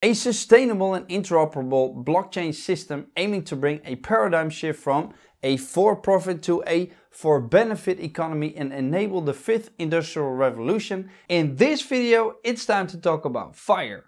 A sustainable and interoperable blockchain system aiming to bring a paradigm shift from a for-profit to a for-benefit economy and enable the fifth industrial revolution. In this video, it's time to talk about FIRE.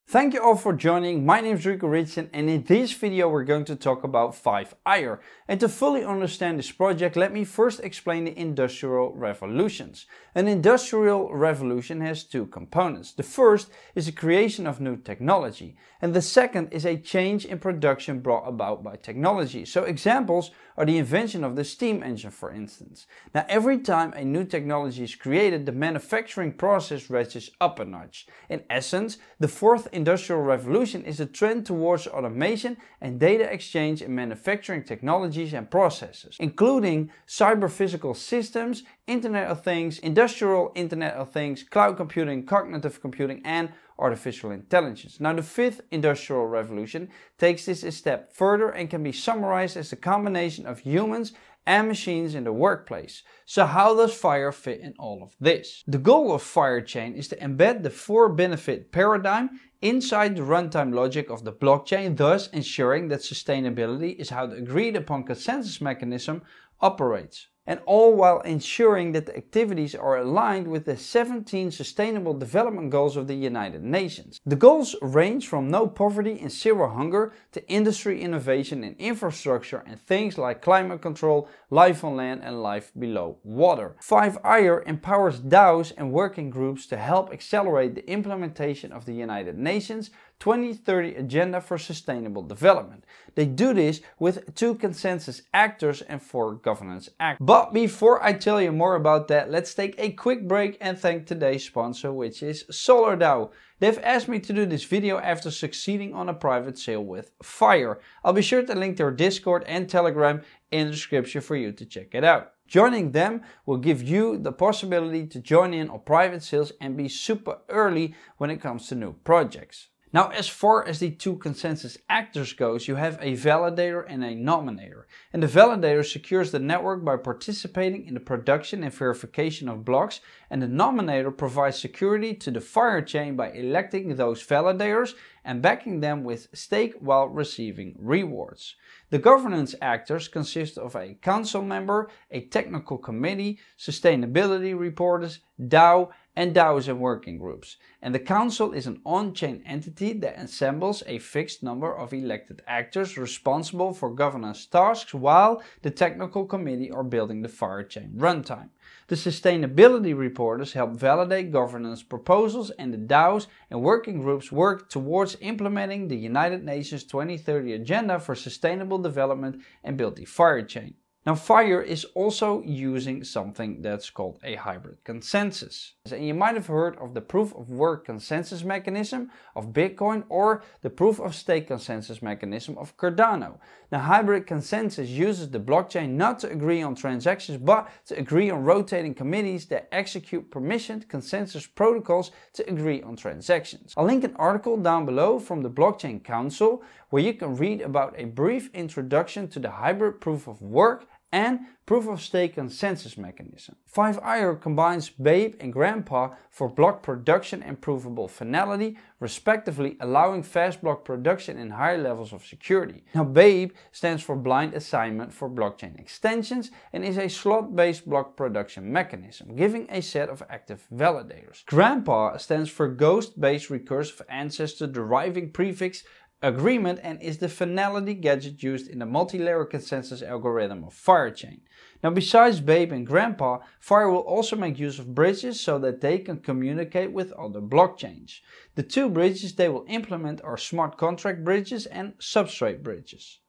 Thank you all for joining. My name is Rico and in this video we're going to talk about 5ire. And to fully understand this project, let me first explain the industrial revolutions. An industrial revolution has two components. The first is the creation of new technology, and the second is a change in production brought about by technology. So examples are the invention of the steam engine, for instance. Now every time a new technology is created, the manufacturing process ratchets up a notch. In essence, the fourth industrial revolution is a trend towards automation and data exchange in manufacturing technologies and processes, including cyber-physical systems, Internet of Things, industrial Internet of Things, cloud computing, cognitive computing, and artificial intelligence. Now the fifth industrial revolution takes this a step further and can be summarized as the combination of humans and machines in the workplace. So how does FIRE fit in all of this? The goal of 5irechain is to embed the for-benefit paradigm inside the runtime logic of the blockchain, thus ensuring that sustainability is how the agreed upon consensus mechanism operates. And all while ensuring that the activities are aligned with the 17 Sustainable Development Goals of the United Nations. The goals range from no poverty and zero hunger to industry innovation in infrastructure and things like climate control, life on land and life below water. 5ire empowers DAOs and working groups to help accelerate the implementation of the United Nations 2030 Agenda for Sustainable Development. They do this with 2 consensus actors and 4 governance actors. But before I tell you more about that, let's take a quick break and thank today's sponsor, which is SOLR DAO. They've asked me to do this video after succeeding on a private sale with FIRE. I'll be sure to link their Discord and Telegram in the description for you to check it out. Joining them will give you the possibility to join in on private sales and be super early when it comes to new projects. Now, as far as the 2 consensus actors goes, you have a validator and a nominator. And the validator secures the network by participating in the production and verification of blocks, and the nominator provides security to the 5irechain by electing those validators and backing them with stake while receiving rewards. The governance actors consist of a council member, a technical committee, sustainability reporters, DAO, and DAOs and working groups. And the council is an on-chain entity that assembles a fixed number of elected actors responsible for governance tasks, while the technical committee are building the 5irechain runtime. The sustainability reporters help validate governance proposals, and the DAOs and working groups work towards implementing the United Nations 2030 Agenda for Sustainable Development and build the 5irechain. Now FIRE is also using something that's called a hybrid consensus. And you might have heard of the proof of work consensus mechanism of Bitcoin or the proof of stake consensus mechanism of Cardano. Now hybrid consensus uses the blockchain not to agree on transactions but to agree on rotating committees that execute permissioned consensus protocols to agree on transactions. I'll link an article down below from the Blockchain Council where you can read about a brief introduction to the hybrid proof of work and proof of stake consensus mechanism. 5ire combines Babe and Grandpa for block production and provable finality, respectively, allowing fast block production and higher levels of security. Now Babe stands for blind assignment for blockchain extensions and is a slot-based block production mechanism, giving a set of active validators. Grandpa stands for ghost-based recursive ancestor deriving prefix agreement and is the finality gadget used in the multi-layer consensus algorithm of 5irechain. Now besides Babe and Grandpa, FIRE will also make use of bridges so that they can communicate with other blockchains. The 2 bridges they will implement are smart contract bridges and substrate bridges.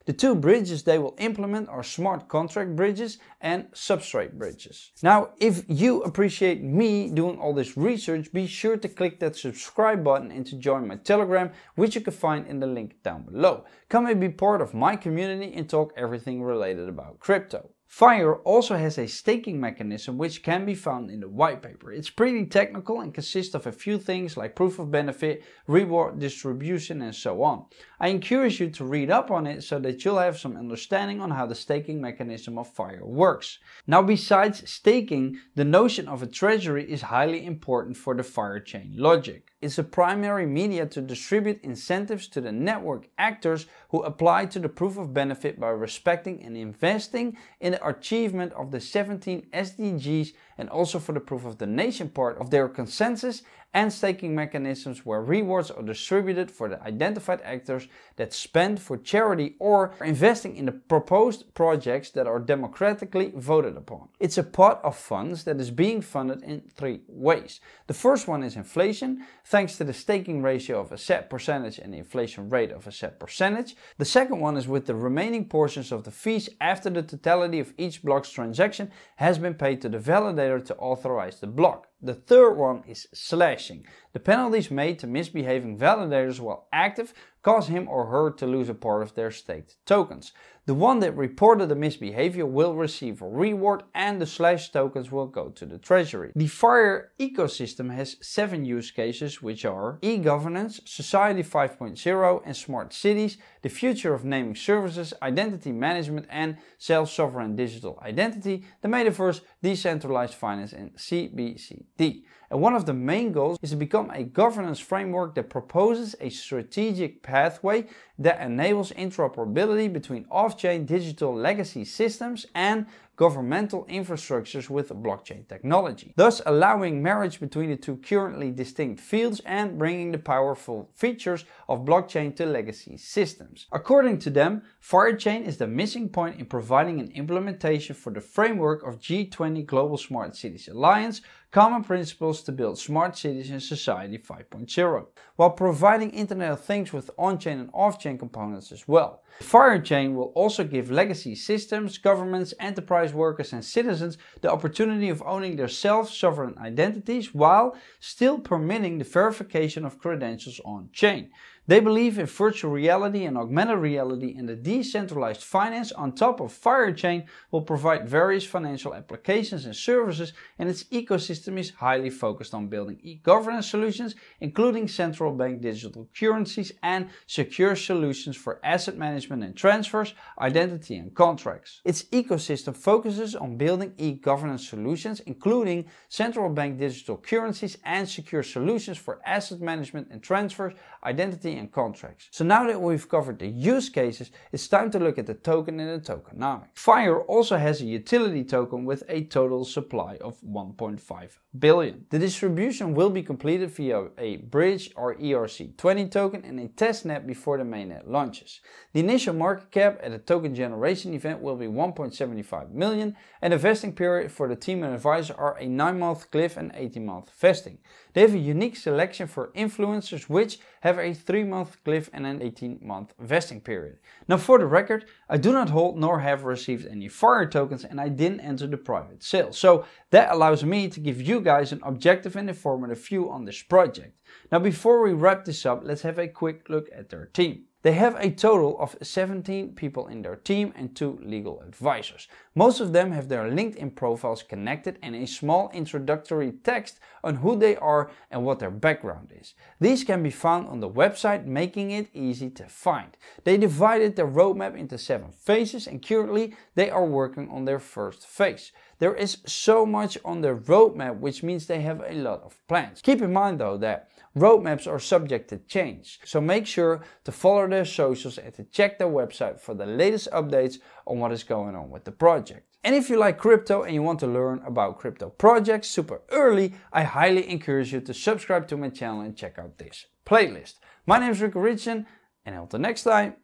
Now, if you appreciate me doing all this research, be sure to click that subscribe button and to join my Telegram, which you can find in the link down below. Come and be part of my community and talk everything related about crypto. 5ire also has a staking mechanism which can be found in the white paper. It's pretty technical and consists of a few things like proof of benefit, reward distribution and so on. I encourage you to read up on it so that you'll have some understanding on how the staking mechanism of 5ire works. Now besides staking, the notion of a treasury is highly important for the 5ire chain logic. It's a primary media to distribute incentives to the network actors who apply to the proof of benefit by respecting and investing in the achievement of the 17 SDGs, and also for the proof of donation part of their consensus, and staking mechanisms where rewards are distributed for the identified actors that spend for charity or are investing in the proposed projects that are democratically voted upon. It's a pot of funds that is being funded in 3 ways. The first one is inflation, thanks to the staking ratio of a set percentage and the inflation rate of a set percentage. The second one is with the remaining portions of the fees after the totality of each block's transaction has been paid to the validator to authorize the block. The third one is slashing. The penalties made to misbehaving validators while active cause him or her to lose a part of their staked tokens. The one that reported the misbehavior will receive a reward and the slash tokens will go to the treasury. The 5ire ecosystem has 7 use cases, which are e-governance, society 5.0 and smart cities, the future of naming services, identity management and self-sovereign digital identity, the metaverse, decentralized finance and CBCD. And one of the main goals is to become a governance framework that proposes a strategic pathway that enables interoperability between off-chain digital legacy systems and governmental infrastructures with blockchain technology, thus allowing marriage between the two currently distinct fields and bringing the powerful features of blockchain to legacy systems. According to them, 5irechain is the missing point in providing an implementation for the framework of G20 Global Smart Cities Alliance, common principles to build smart cities in society 5.0, while providing Internet of Things with on-chain and off-chain components as well. 5irechain will also give legacy systems, governments, enterprise workers and citizens the opportunity of owning their self-sovereign identities while still permitting the verification of credentials on-chain. They believe in virtual reality and augmented reality, and the decentralized finance on top of 5irechain will provide various financial applications and services, and its ecosystem is highly focused on building e-governance solutions, including central bank digital currencies and secure solutions for asset management and transfers, identity and contracts. Its ecosystem focuses on building e-governance solutions, including central bank digital currencies and secure solutions for asset management and transfers, identity and contracts. So now that we've covered the use cases, it's time to look at the token and the tokenomics. 5ire also has a utility token with a total supply of 1.5 billion. The distribution will be completed via a bridge or ERC20 token and a testnet before the mainnet launches. The initial market cap at a token generation event will be 1.75 million, and the vesting period for the team and advisor are a 9-month cliff and 18-month vesting. They have a unique selection for influencers which have a 3-month cliff and an 18-month vesting period. Now for the record, I do not hold nor have received any 5ire tokens, and I didn't enter the private sale. So that allows me to give you guys an objective and informative view on this project. Now before we wrap this up, let's have a quick look at their team. They have a total of 17 people in their team and 2 legal advisors. Most of them have their LinkedIn profiles connected and a small introductory text on who they are and what their background is. These can be found on the website, making it easy to find. They divided their roadmap into 7 phases, and currently they are working on their first phase. There is so much on their roadmap, which means they have a lot of plans. Keep in mind though that roadmaps are subject to change, so make sure to follow their socials and to check their website for the latest updates on what is going on with the project. And if you like crypto and you want to learn about crypto projects super early, I highly encourage you to subscribe to my channel and check out this playlist. My name is Rico, and until next time,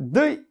doei!